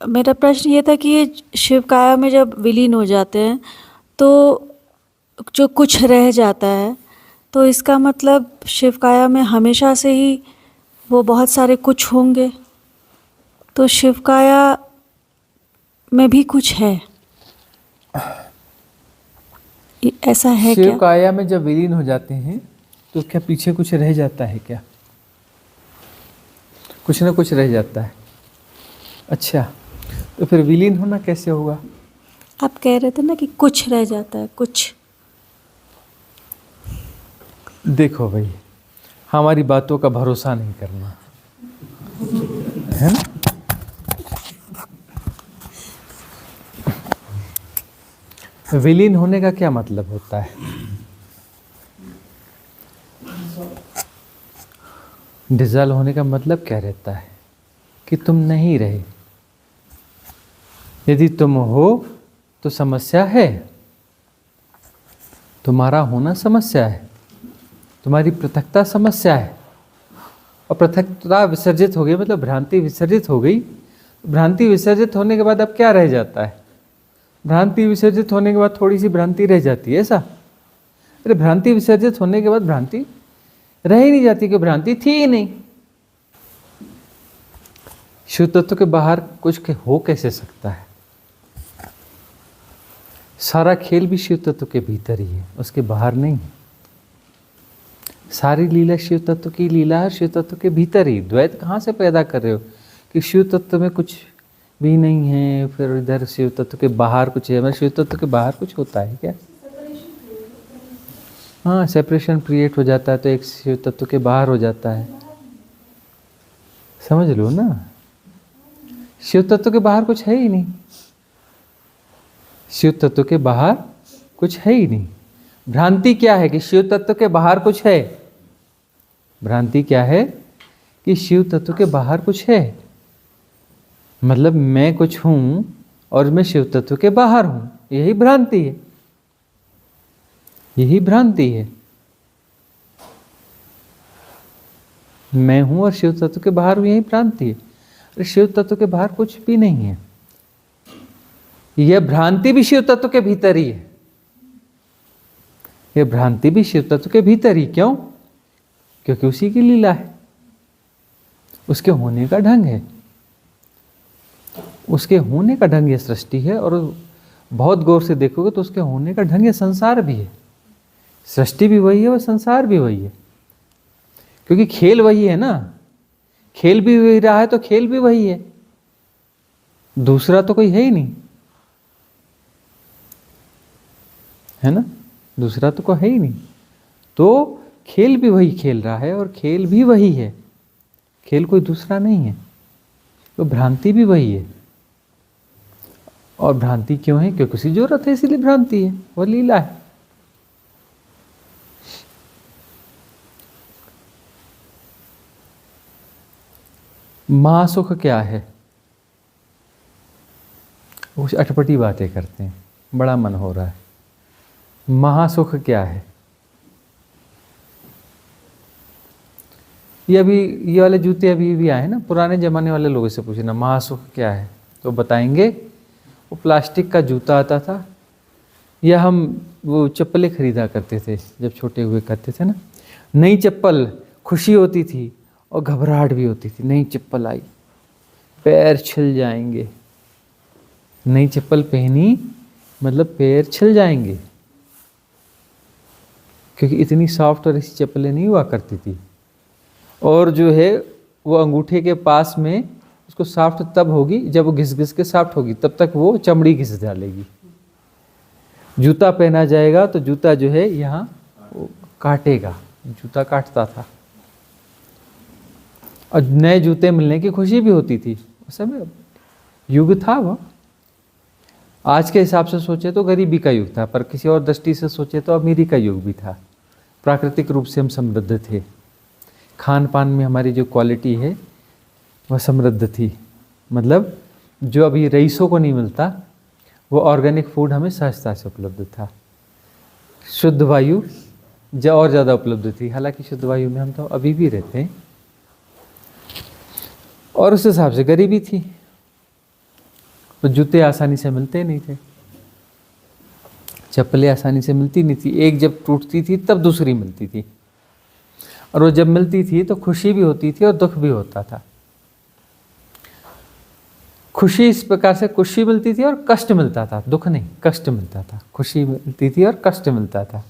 मेरा प्रश्न ये था कि ये शिव काया में जब विलीन हो जाते हैं तो जो कुछ रह जाता है, तो इसका मतलब शिव काया में हमेशा से ही वो बहुत सारे कुछ होंगे, तो शिव काया में भी कुछ है, ऐसा है शिव क्या? काया में जब विलीन हो जाते हैं तो क्या पीछे कुछ रह जाता है क्या? कुछ ना कुछ रह जाता है। अच्छा, तो फिर विलीन होना कैसे होगा? आप कह रहे थे ना कि कुछ रह जाता है, कुछ। देखो भाई, हमारी बातों का भरोसा नहीं करना, है ना? विलीन होने का क्या मतलब होता है? डिसॉल्व होने का मतलब क्या रहता है? कि तुम नहीं रहे। यदि तुम हो तो समस्या है, तुम्हारा होना समस्या है, तुम्हारी पृथकता समस्या है। और पृथकता विसर्जित हो गई मतलब भ्रांति विसर्जित हो गई। भ्रांति विसर्जित होने के बाद अब क्या रह जाता है? भ्रांति विसर्जित होने के बाद थोड़ी सी भ्रांति रह जाती है, ऐसा? अरे भ्रांति विसर्जित होने के बाद भ्रांति रह ही नहीं जाती, कि भ्रांति थी ही नहीं। शुद्ध तत्व के बाहर कुछ हो कैसे सकता है? सारा खेल भी शिव तत्व के भीतर ही है, उसके बाहर नहीं। सारी लीला शिव तत्व की लीला है, शिव तत्व के भीतर ही। द्वैत कहाँ से पैदा कर रहे हो कि शिव तत्व में कुछ भी नहीं है, फिर इधर शिव तत्व के बाहर कुछ है? मतलब शिव तत्व के बाहर कुछ होता है क्या? हाँ, सेपरेशन क्रिएट हो जाता है तो एक शिव तत्व के बाहर हो जाता है, समझ लो ना। शिव तत्व के बाहर कुछ है ही नहीं, शिव तत्व के बाहर कुछ है ही नहीं। भ्रांति क्या है? कि शिव तत्व के बाहर कुछ है। भ्रांति क्या है? कि शिव तत्व के बाहर कुछ है, मतलब मैं कुछ हूं और मैं शिव तत्व के बाहर हूं, यही भ्रांति है, यही भ्रांति है। मैं हूं और शिव तत्व के बाहर हूं, यही भ्रांति है। अरे शिव तत्व के बाहर कुछ भी नहीं है, यह भ्रांति भी शिव तत्व के भीतर ही है। यह भ्रांति भी शिव तत्व के भीतर ही। क्यों? क्योंकि उसी की लीला है, उसके होने का ढंग है, उसके होने का ढंग ये सृष्टि है। और बहुत गौर से देखोगे तो उसके होने का ढंग ये संसार भी है। सृष्टि भी वही है और संसार भी वही है, क्योंकि खेल वही है ना। खेल भी वही रहा है तो खेल भी वही है, दूसरा तो कोई है ही नहीं, है ना? दूसरा तो कोई है ही नहीं। तो खेल भी वही खेल रहा है और खेल भी वही है, खेल कोई दूसरा नहीं है। तो भ्रांति भी वही है। और भ्रांति क्यों है? क्योंकि उसी जरूरत है, इसीलिए भ्रांति है, वह लीला है। महासुख क्या है? कुछ अटपटी बातें करते हैं, बड़ा मन हो रहा है। महासुख क्या है? ये वाले जूते अभी भी आए ना, पुराने जमाने वाले लोगों से पूछना महासुख क्या है तो बताएंगे वो प्लास्टिक का जूता आता था, या हम वो चप्पलें खरीदा करते थे जब छोटे हुए करते थे ना। नई चप्पल, खुशी होती थी और घबराहट भी होती थी। नई चप्पल आई, पैर छिल जाएंगे। नई चप्पल पहनी मतलब पैर छिल जाएंगे, क्योंकि इतनी सॉफ्ट और ऐसी चप्पलें नहीं हुआ करती थी। और जो है वो अंगूठे के पास में उसको सॉफ्ट तब होगी जब वो घिस घिस के सॉफ्ट होगी, तब तक वो चमड़ी घिस डालेगी। जूता पहना जाएगा तो जूता जो है यहाँ काटेगा, जूता काटता था। और नए जूते मिलने की खुशी भी होती थी, उस समय युग था वो। आज के हिसाब से सोचे तो गरीबी का युग था, पर किसी और दृष्टि से सोचे तो अमीरी का युग भी था। प्राकृतिक रूप से हम समृद्ध थे, खान पान में हमारी जो क्वालिटी है वह समृद्ध थी। मतलब जो अभी रईसों को नहीं मिलता वो ऑर्गेनिक फूड हमें सहजता से उपलब्ध था। शुद्ध वायु और ज़्यादा उपलब्ध थी। हालांकि शुद्ध वायु में हम तो अभी भी रहते हैं, और उस हिसाब से गरीबी थी। तो जूते आसानी से मिलते नहीं थे, चप्पलें आसानी से मिलती नहीं थी। एक जब टूटती थी तब दूसरी मिलती थी, और वो जब मिलती थी तो खुशी भी होती थी और दुख भी होता था। खुशी इस प्रकार से, खुशी मिलती थी और कष्ट मिलता था, दुख नहीं कष्ट मिलता था। खुशी मिलती थी और कष्ट मिलता था।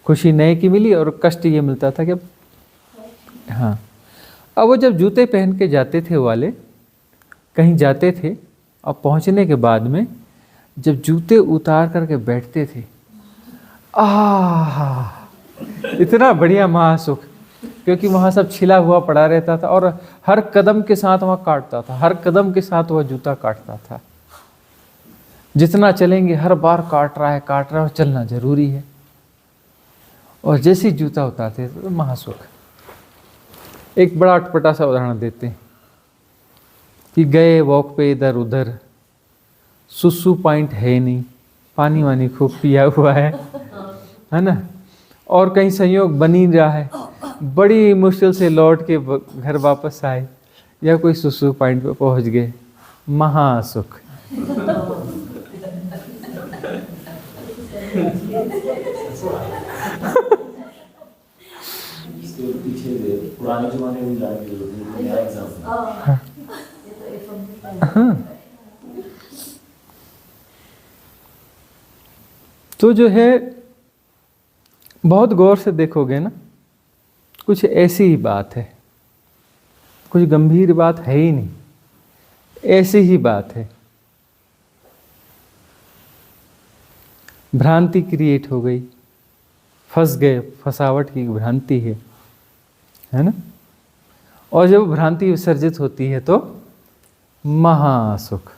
खुशी नए की मिली और कष्ट ये मिलता था कि हाँ। अब वो जब जूते पहन के जाते थे वाले, कहीं जाते थे, और पहुंचने के बाद में जब जूते उतार करके बैठते थे, इतना बढ़िया महासुख, क्योंकि वहाँ सब छिला हुआ पड़ा रहता था और हर कदम के साथ वहाँ काटता था, हर कदम के साथ वह जूता काटता था। जितना चलेंगे हर बार काट रहा है और चलना जरूरी है। और जैसे ही जूता उतारते थे तो महासुख। एक बड़ा अटपटा सा उदाहरण देते हैं कि गए वॉक पे इधर उधर, सुसु पॉइंट है नहीं, पानी वानी खूब पिया हुआ है ना, और कहीं संयोग बन ही रहा है, बड़ी मुश्किल से लौट के घर वापस आए या कोई सुसु पॉइंट पे पहुंच गए, महासुख। पुराने जमाने में जाने की जरूरत नहीं, नया एग्जाम्पल। हाँ। तो जो है बहुत गौर से देखोगे ना, कुछ ऐसी ही बात है, कुछ गंभीर बात है ही नहीं, ऐसी ही बात है। भ्रांति क्रिएट हो गई, फंस गए, फसावट की भ्रांति है ना। और जब भ्रांति विसर्जित होती है तो महासुख,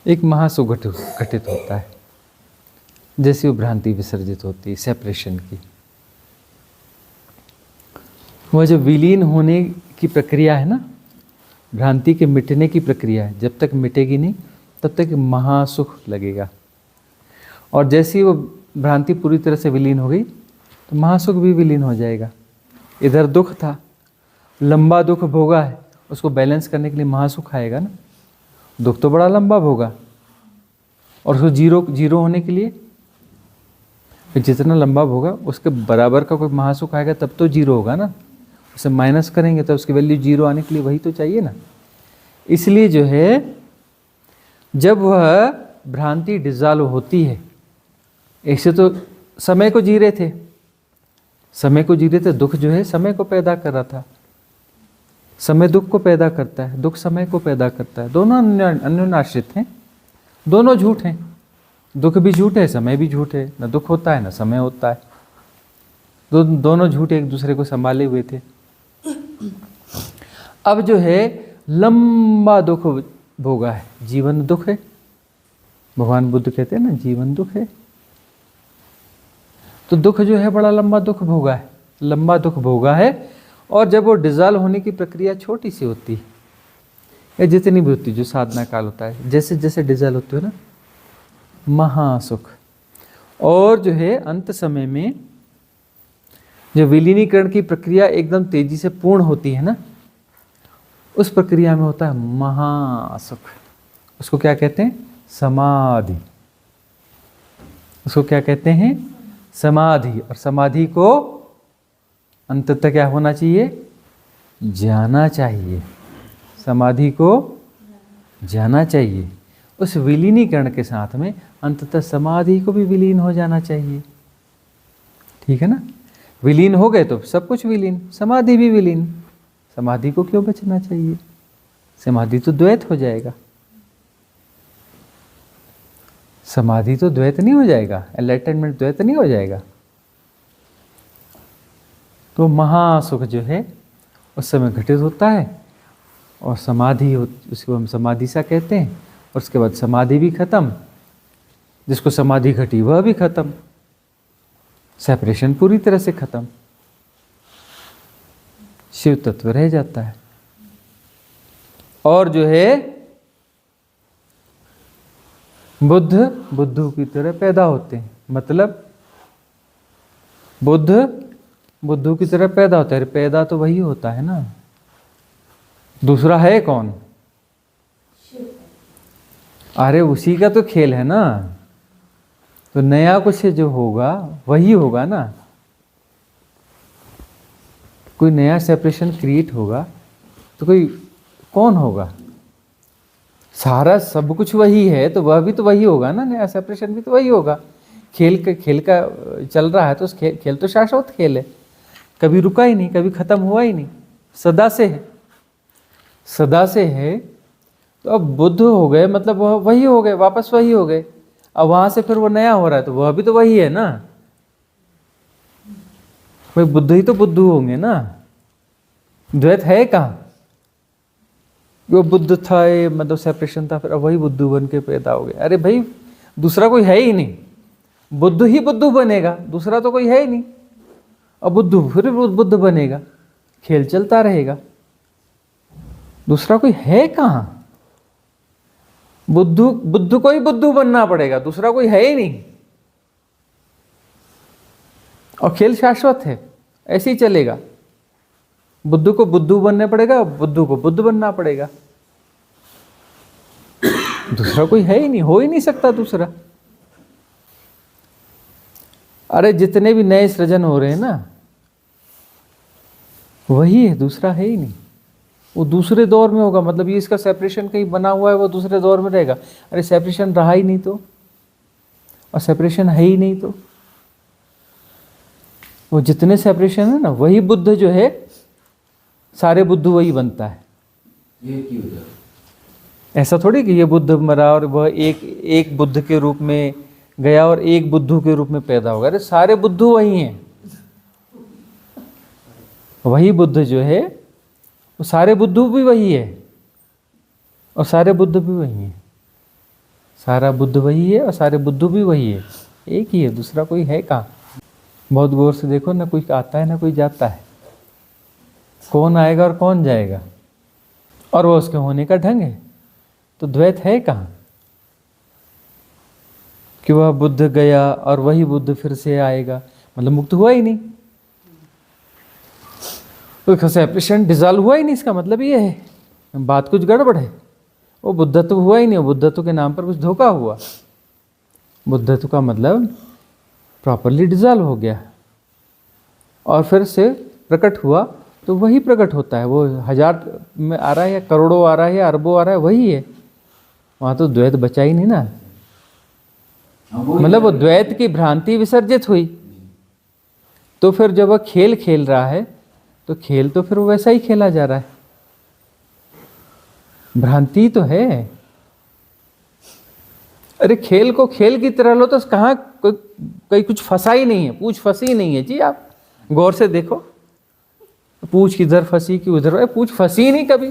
एक महासुख घटित होता है जैसे वो भ्रांति विसर्जित होती है, सेपरेशन की। वह जो विलीन होने की प्रक्रिया है ना, भ्रांति के मिटने की प्रक्रिया है, जब तक मिटेगी नहीं तब तक महासुख लगेगा। और जैसे ही वो भ्रांति पूरी तरह से विलीन हो गई तो महासुख भी विलीन हो जाएगा। इधर दुख था, लंबा दुख भोगा है, उसको बैलेंस करने के लिए महासुख आएगा ना। दुख तो बड़ा लंबा भोगा, और उसको जीरो होने के लिए जितना लंबा भोगा उसके बराबर का कोई महासुख आएगा, तब तो जीरो होगा ना। उसे माइनस करेंगे तब उसकी वैल्यू जीरो आने के लिए वही तो चाहिए ना। इसलिए जो है जब वह भ्रांति डिसॉल्व होती है, ऐसे तो समय को जी रहे थे, समय को जी रहे थे, दुख जो है समय को पैदा कर रहा था, समय दुख को पैदा करता है, दुख समय को पैदा करता है। दोनों अन्योन्याश्रित हैं, दोनों झूठ हैं। दुख भी झूठ है, समय भी झूठ है, न दुख होता है न समय होता है। दोनों झूठ एक दूसरे को संभाले हुए थे। अब जो है लंबा दुख भोगा है, जीवन दुख है। भगवान बुद्ध कहते हैं ना, जीवन दुख है। तो दुख जो है बड़ा लंबा दुख भोगा है, लंबा दुख भोगा है। और जब वो डिसॉल्व होने की प्रक्रिया छोटी सी होती है, या जितनी भी होती है, जो साधना काल होता है, जैसे जैसे डिसॉल्व होती है ना, महासुख। और जो है अंत समय में जो विलीनीकरण की प्रक्रिया एकदम तेजी से पूर्ण होती है ना, उस प्रक्रिया में होता है महासुख। उसको क्या कहते हैं? समाधि। उसको क्या कहते हैं? समाधि। और समाधि को अंततः क्या होना चाहिए? जाना चाहिए। समाधि को जाना चाहिए। उस विलीनीकरण के साथ में अंततः समाधि को भी विलीन हो जाना चाहिए। ठीक है ना? विलीन हो गए तो सब कुछ विलीन, समाधि भी विलीन। समाधि को क्यों बचना चाहिए? समाधि तो द्वैत हो जाएगा। समाधि तो द्वैत नहीं हो जाएगा, एनलाइटनमेंट द्वैत नहीं हो जाएगा। तो महासुख जो है उस समय घटित होता है, और समाधि उसको हम समाधि सा कहते हैं। और उसके बाद समाधि भी खत्म, जिसको समाधि घटी वह भी खत्म, सेपरेशन पूरी तरह से खत्म, शिव तत्व रह जाता है। और जो है बुद्धू की तरह पैदा होते हैं। मतलब बुद्धू की तरह पैदा होता है। पैदा तो वही होता है ना, दूसरा है कौन? अरे उसी का तो खेल है ना, तो नया कुछ जो होगा वही होगा ना। कोई नया सेपरेशन क्रिएट होगा तो कोई कौन होगा? सारा सब कुछ वही है तो वह भी तो वही होगा ना, नया सेपरेशन भी तो वही होगा। खेल का चल रहा है तो उस खेल तो शाश्वत खेल है, कभी रुका ही नहीं, कभी खत्म हुआ ही नहीं, सदा से है, सदा से है। तो अब बुद्ध हो गए मतलब वह वही हो गए, वापस वही हो गए। अब वहां से फिर वो नया हो रहा है तो वह भी तो वही है ना। भाई बुद्ध ही तो बुद्ध होंगे ना, द्वैत है कहाँ? वो बुद्ध था ये मतलब सेपरेशन था, फिर अब वही बुद्ध बन के पैदा हो गए। अरे भाई दूसरा कोई है ही नहीं, बुद्ध ही बुद्ध बनेगा, दूसरा तो कोई है ही नहीं। अब बुद्ध फिर बुद्ध बनेगा, खेल चलता रहेगा, दूसरा कोई है कहाँ? बुद्ध को ही बुद्ध बनना पड़ेगा, दूसरा कोई है ही नहीं। और खेल शाश्वत है, ऐसे ही चलेगा। बुद्ध को बुद्ध बनना पड़ेगा, बुद्ध को बुद्ध बनना पड़ेगा, दूसरा कोई है ही नहीं, हो ही नहीं सकता दूसरा। अरे जितने भी नए सृजन हो रहे हैं ना वही है, दूसरा है ही नहीं। वो दूसरे दौर में होगा, मतलब ये इसका सेपरेशन कहीं बना हुआ है, वो दूसरे दौर में रहेगा। अरे सेपरेशन रहा ही नहीं तो, और सेपरेशन है ही नहीं तो वो जितने सेपरेशन है ना वही बुद्ध जो है, सारे बुद्ध वही बनता है। ये क्यों है? ऐसा थोड़ी कि ये बुद्ध मरा और वह एक बुद्ध के रूप में गया और एक बुद्धू के रूप में पैदा होगा। अरे सारे बुद्धू वही हैं, वही बुद्ध जो है वो सारे बुद्धू भी वही है और सारे बुद्ध भी वही है। सारा बुद्ध वही है और सारे बुद्धू भी वही है, एक ही है, दूसरा कोई है कहाँ? बहुत गौर से देखो ना, कोई आता है ना कोई जाता है, कौन आएगा और कौन जाएगा, और वो उसके होने का ढंग है। तो द्वैत है कहाँ कि वह बुद्ध गया और वही बुद्ध फिर से आएगा, मतलब मुक्त हुआ ही नहीं, तो सेपरेशन डिजॉल्व हुआ ही नहीं। इसका मतलब ये है बात कुछ गड़बड़ है, वो बुद्धत्व हुआ ही नहीं, बुद्धत्व के नाम पर कुछ धोखा हुआ। बुद्धत्व का मतलब प्रॉपरली डिजॉल्व हो गया और फिर से प्रकट हुआ, तो वही प्रकट होता है। वो 1000 में आ रहा है या करोड़ों आ रहा है या अरबों आ रहा है, वही है। वहाँ तो द्वैत बचा ही नहीं ना, मतलब वो द्वैत की भ्रांति विसर्जित हुई। तो फिर जब वह खेल खेल रहा है तो खेल तो फिर वैसा ही खेला जा रहा है, भ्रांति तो है। अरे खेल को खेल की तरह लो तो कहाँ कोई कुछ फंसा ही नहीं है, पूछ फंसी नहीं है जी। आप गौर से देखो, पूछ किधर फंसी कि उधर, पूछ फंसी ही नहीं कभी,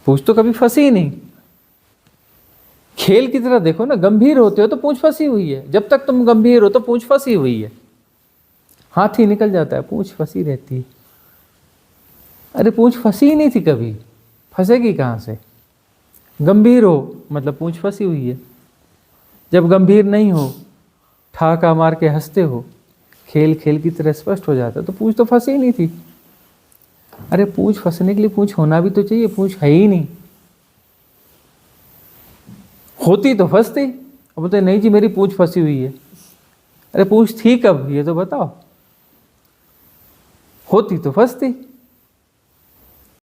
पूछ तो कभी फंसी ही नहीं। खेल की तरह देखो ना, गंभीर होते हो तो पूछ फंसी हुई है, जब तक तुम गंभीर हो तो पूछ फंसी हुई है। हाथी निकल जाता है, पूछ फंसी रहती है। अरे पूछ फंसी ही नहीं थी कभी, फंसेगी कहाँ से? गंभीर हो मतलब पूछ फंसी हुई है, जब गंभीर नहीं हो, ठाका मार के हंसते हो, खेल खेल की तरह स्पष्ट हो जाता है, तो पूछ तो फंसी ही नहीं थी। अरे पूछ फंसने के लिए पूछ होना भी तो चाहिए, पूछ है ही नहीं, होती तो फंसती। अब बोलते नहीं जी मेरी पूछ फंसी हुई है। अरे पूछ थी कब ये तो बताओ, होती तो फंसती।